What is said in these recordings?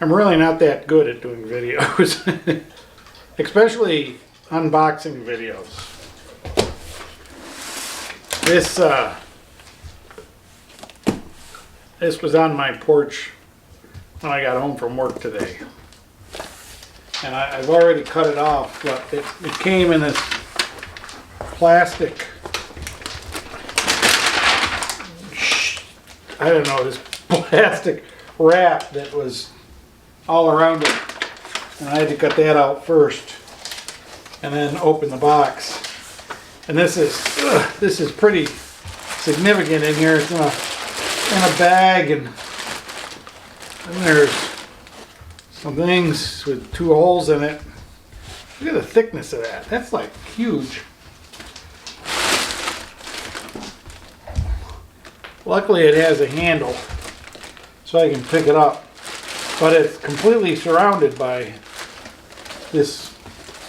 I'm really not that good at doing videos, especially unboxing videos. This was on my porch when I got home from work today. And I've already cut it off, but it came in this plastic, I don't know, this plastic wrap that was all around it. And I had to cut that out first and then open the box. And this is pretty significant in here. It's in a bag, and there's some things with 2 holes in it. Look at the thickness of that. That's like huge. Luckily it has a handle so I can pick it up. But it's completely surrounded by this.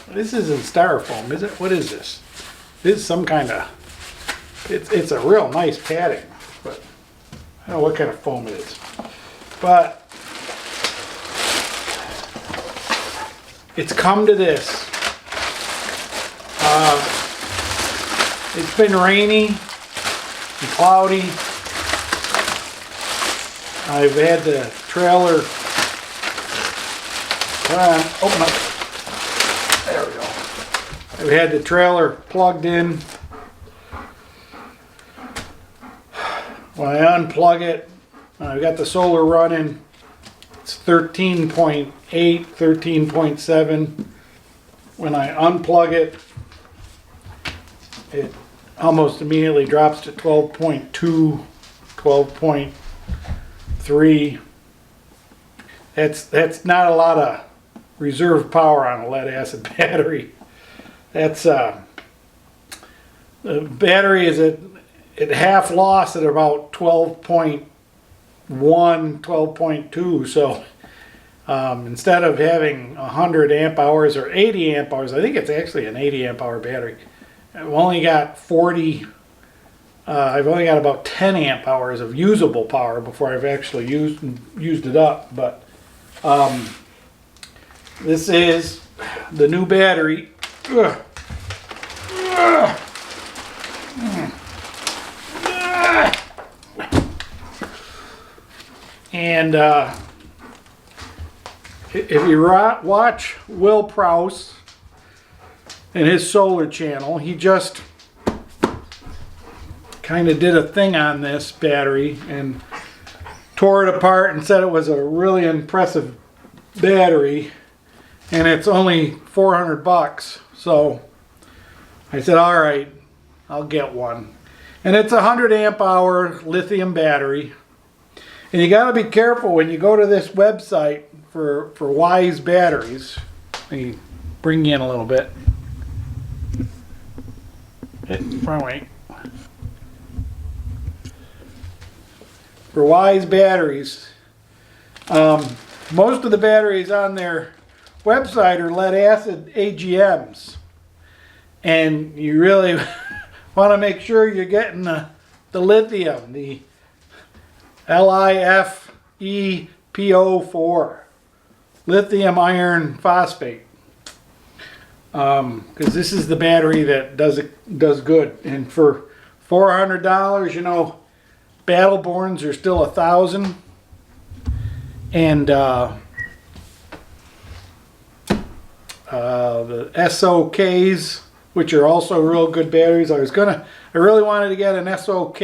This isn't styrofoam, is it? What is this? This is some kind of, it's a real nice padding, but I don't know what kind of foam it is. But it's come to this. It's been rainy and cloudy. I've had the trailer, open up. There we go. I've had the trailer plugged in. When I unplug it, I've got the solar running. It's 13.8, 13.7. When I unplug it, it almost immediately drops to 12.2, 12.3. That's not a lot of reserve power on a lead acid battery. That's the battery is at half loss at about 12.1, 12.2. So instead of having 100 amp hours or 80 amp hours, I think it's actually an 80 amp hour battery. I've only got 40. I've only got about 10 amp hours of usable power before I've actually used it up. But this is the new battery. And if you watch Will Prowse and his solar channel, he just kind of did a thing on this battery and tore it apart and said it was a really impressive battery, and it's only 400 bucks. So I said, all right, I'll get one. And it's a 100 amp hour lithium battery. And you got to be careful when you go to this website for Wise batteries. Let me bring you in a little bit. Front way. For Wise batteries, most of the batteries on their website are lead acid AGMs, and you really want to make sure you're getting the lithium, the LiFePO4, lithium iron phosphate, because this is the battery that does good. And for $400, you know, Battleborns are still $1,000, and the SOKs, which are also real good batteries. I really wanted to get an SOK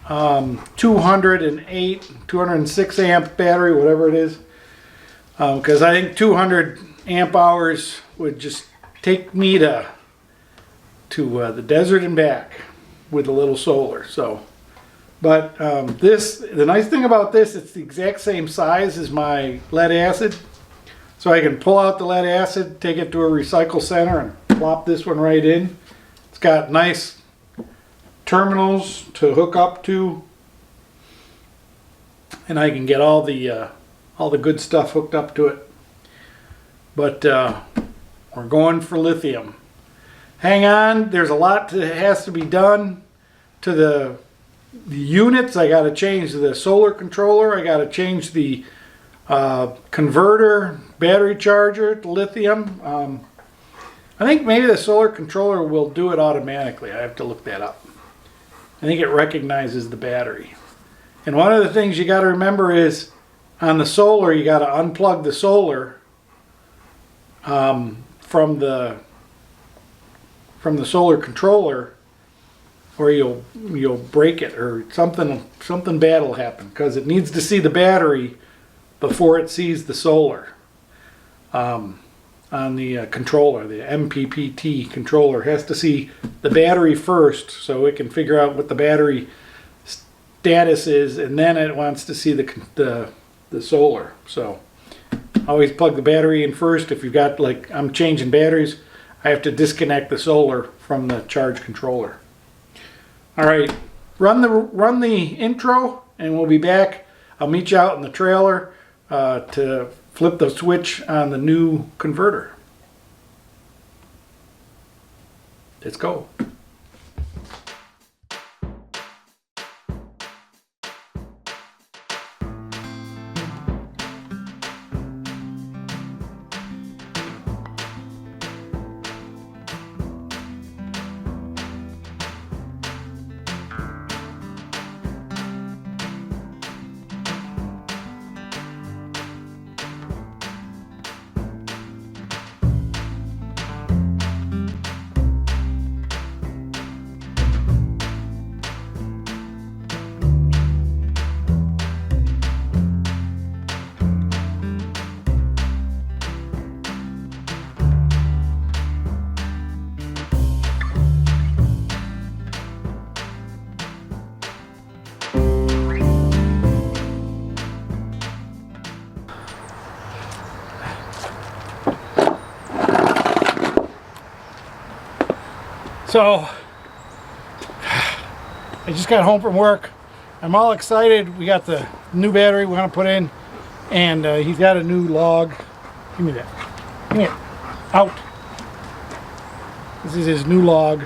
208, 206 amp battery, whatever it is, because I think 200 amp hours would just take me to the desert and back with a little solar. So, but the nice thing about this, it's the exact same size as my lead acid, so I can pull out the lead acid, take it to a recycle center, and plop this one right in. It's got nice terminals to hook up to, and I can get all the good stuff hooked up to it. But we're going for lithium. Hang on, there's a lot that has to be done to the units. I got to change the solar controller. I got to change the converter, battery charger, lithium. I think maybe the solar controller will do it automatically. I have to look that up. I think it recognizes the battery. And one of the things you got to remember is on the solar, you got to unplug the solar from the solar controller, or you'll break it, or something bad will happen, because it needs to see the battery before it sees the solar. On the controller, the MPPT controller has to see the battery first, so it can figure out what the battery status is, and then it wants to see the solar. So always plug the battery in first. If you've got, like, I'm changing batteries, I have to disconnect the solar from the charge controller. All right, run the intro, and we'll be back. I'll meet you out in the trailer to flip the switch on the new converter. Let's go. So, I just got home from work. I'm all excited. We got the new battery we're going to put in, and he's got a new log. Give me that. Give me it. Out. This is his new log.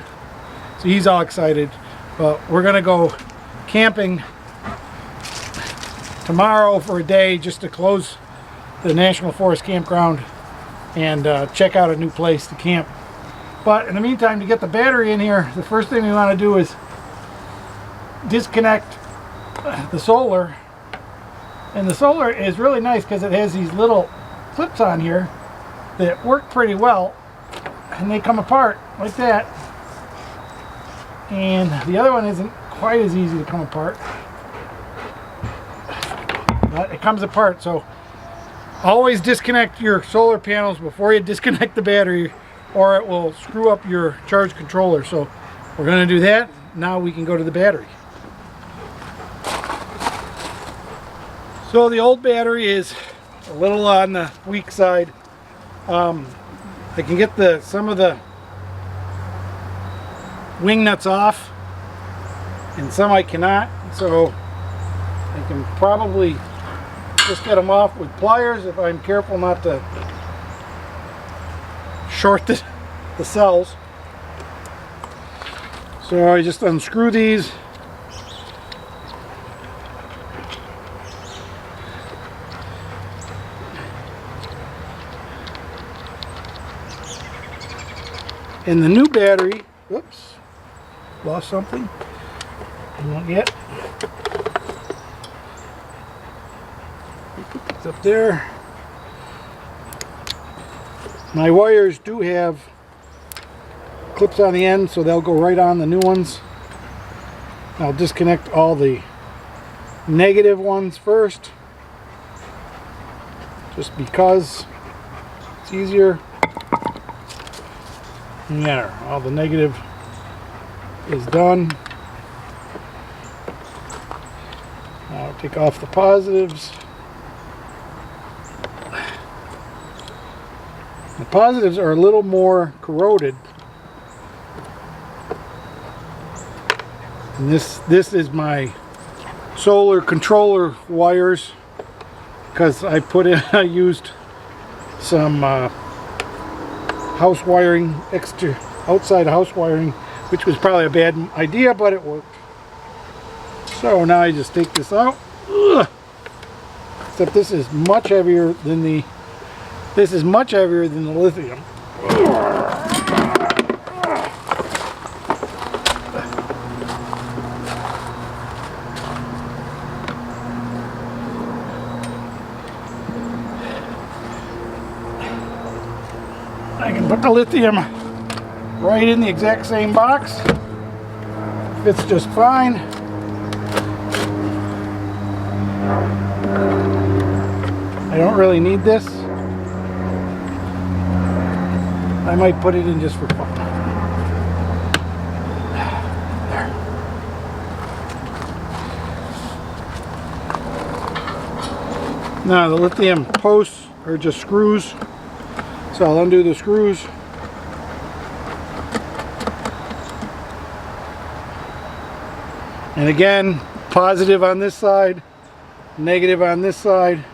So he's all excited. But we're going to go camping tomorrow for a day, just to close the National Forest campground and check out a new place to camp. But in the meantime, to get the battery in here, the first thing we want to do is disconnect the solar. And the solar is really nice because it has these little clips on here that work pretty well, and they come apart like that. And the other one isn't quite as easy to come apart, but it comes apart. So always disconnect your solar panels before you disconnect the battery, or it will screw up your charge controller. So we're going to do that. Now we can go to the battery. So the old battery is a little on the weak side. I can get some of the wing nuts off, and some I cannot. So I can probably just get them off with pliers if I'm careful not to short the cells. So I just unscrew these. And the new battery, whoops, lost something. Not yet. It's up there. My wires do have clips on the end, so they'll go right on the new ones. I'll disconnect all the negative ones first, just because it's easier. And there, all the negative is done. Now I'll take off the positives. The positives are a little more corroded. And this is my solar controller wires, because I used some house wiring, extra outside house wiring, which was probably a bad idea, but it worked. So now I just take this out. Ugh. except this is much heavier than the lithium. I can put the lithium right in the exact same box. Fits just fine. I don't really need this. I might put it in just for fun. There. Now the lithium posts are just screws. So I'll undo the screws. And again, positive on this side, negative on this side.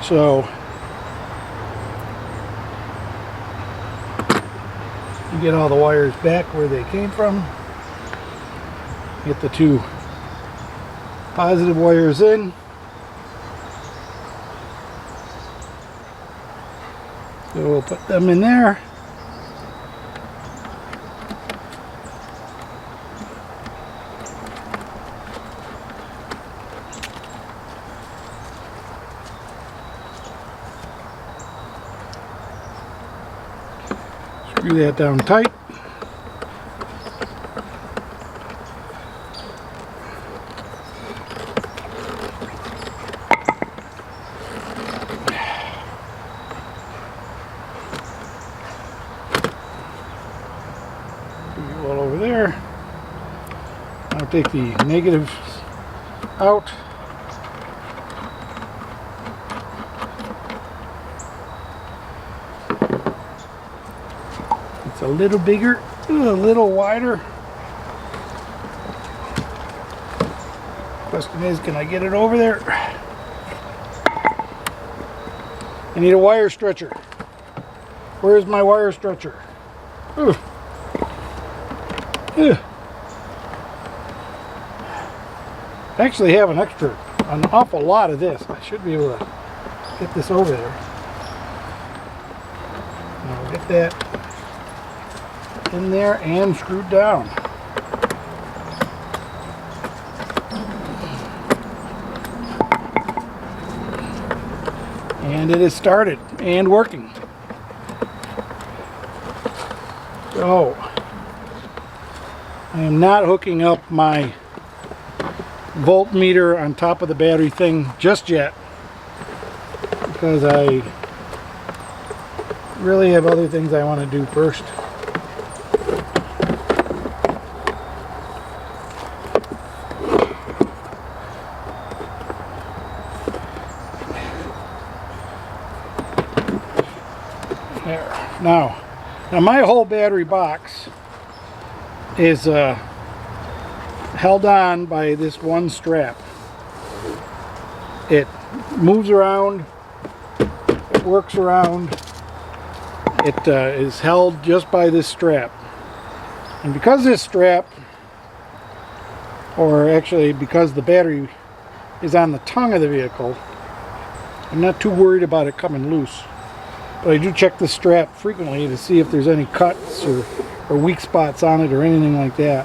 So you get all the wires back where they came from. Get the two positive wires in. So we'll put them in there. Screw that down tight. All over there. I'll take the negatives out. It's a little bigger, a little wider. Question is, can I get it over there? I need a wire stretcher. Where's my wire stretcher? Ugh. Ugh. I actually have an awful lot of this. I should be able to get this over there. I'll get that in there and screwed down. And it is started and working. So I am not hooking up my voltmeter on top of the battery thing just yet, because I really have other things I want to do first. There. Now my whole battery box is held on by this one strap. It moves around, it works around, it is held just by this strap. And because this strap, or actually because the battery is on the tongue of the vehicle, I'm not too worried about it coming loose. But I do check the strap frequently to see if there's any cuts or weak spots on it or anything like that.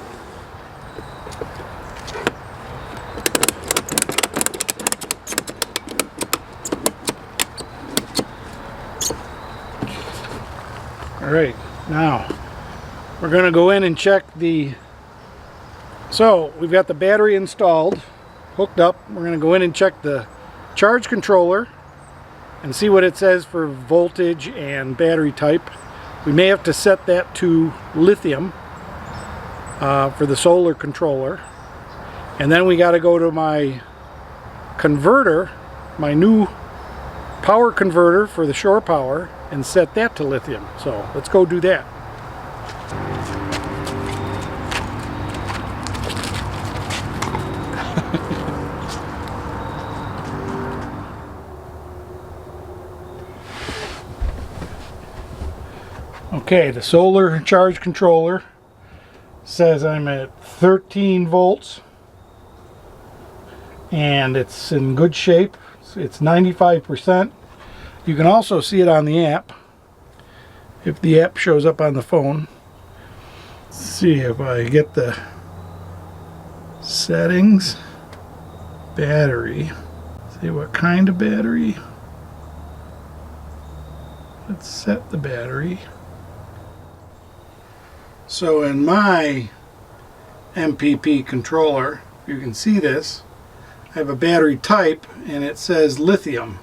Alright, now we're going to go in and check the... So we've got the battery installed, hooked up. We're going to go in and check the charge controller and see what it says for voltage and battery type. We may have to set that to lithium for the solar controller. And then we got to go to my converter, my new power converter for the shore power, and set that to lithium. So let's go do that. Okay, the solar charge controller says I'm at 13 volts and it's in good shape. It's 95%. You can also see it on the app if the app shows up on the phone. Let's see if I get the settings. Battery. See what kind of battery. Let's set the battery. So in my MPP controller, you can see this, I have a battery type and it says lithium.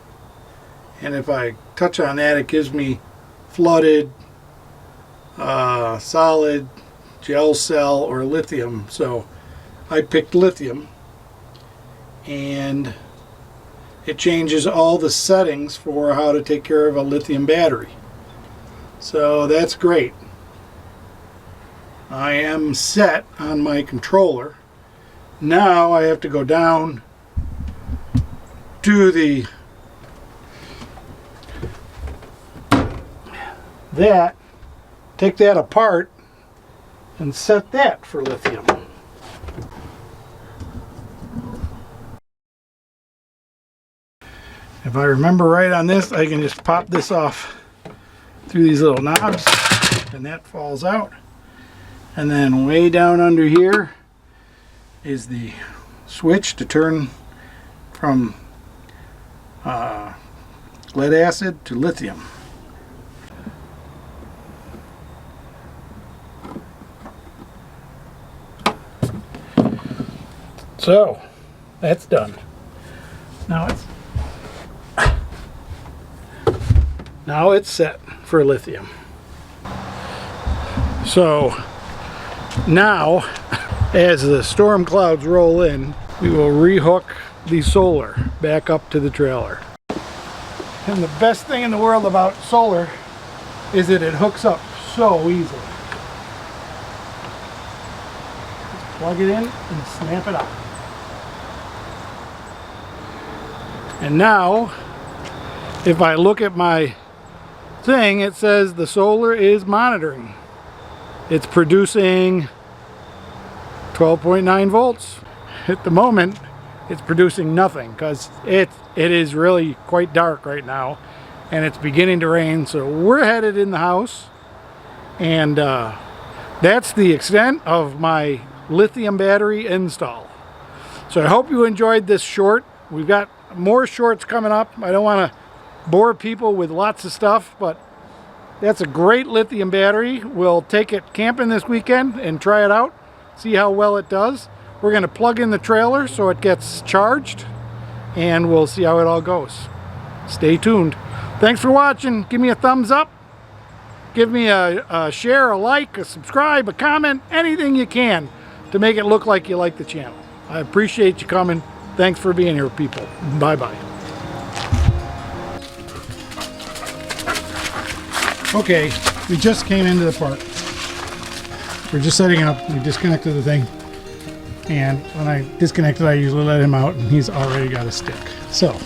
And if I touch on that, it gives me flooded, solid, gel cell, or lithium. So I picked lithium, and it changes all the settings for how to take care of a lithium battery. So that's great. I am set on my controller. Now I have to go down to take that apart and set that for lithium. If I remember right on this, I can just pop this off through these little knobs and that falls out. And then way down under here is the switch to turn from lead acid to lithium. So that's done. Now it's set for lithium. So now, as the storm clouds roll in, we will rehook the solar back up to the trailer. And the best thing in the world about solar is that it hooks up so easily. Just plug it in and snap it out. And now, if I look at my thing, it says the solar is monitoring. It's producing 12.9 volts. At the moment, it's producing nothing because it is really quite dark right now and it's beginning to rain. So we're headed in the house, and that's the extent of my lithium battery install. So I hope you enjoyed this short. We've got more shorts coming up. I don't want to bore people with lots of stuff, but that's a great lithium battery. We'll take it camping this weekend and try it out, see how well it does. We're going to plug in the trailer so it gets charged, and we'll see how it all goes. Stay tuned. Thanks for watching. Give me a thumbs up. Give me a share, a like, a subscribe, a comment, anything you can to make it look like you like the channel. I appreciate you coming. Thanks for being here, people. Bye-bye. Okay, we just came into the park. We're just setting up. We disconnected the thing. And when I disconnected, I usually let him out, and he's already got a stick. So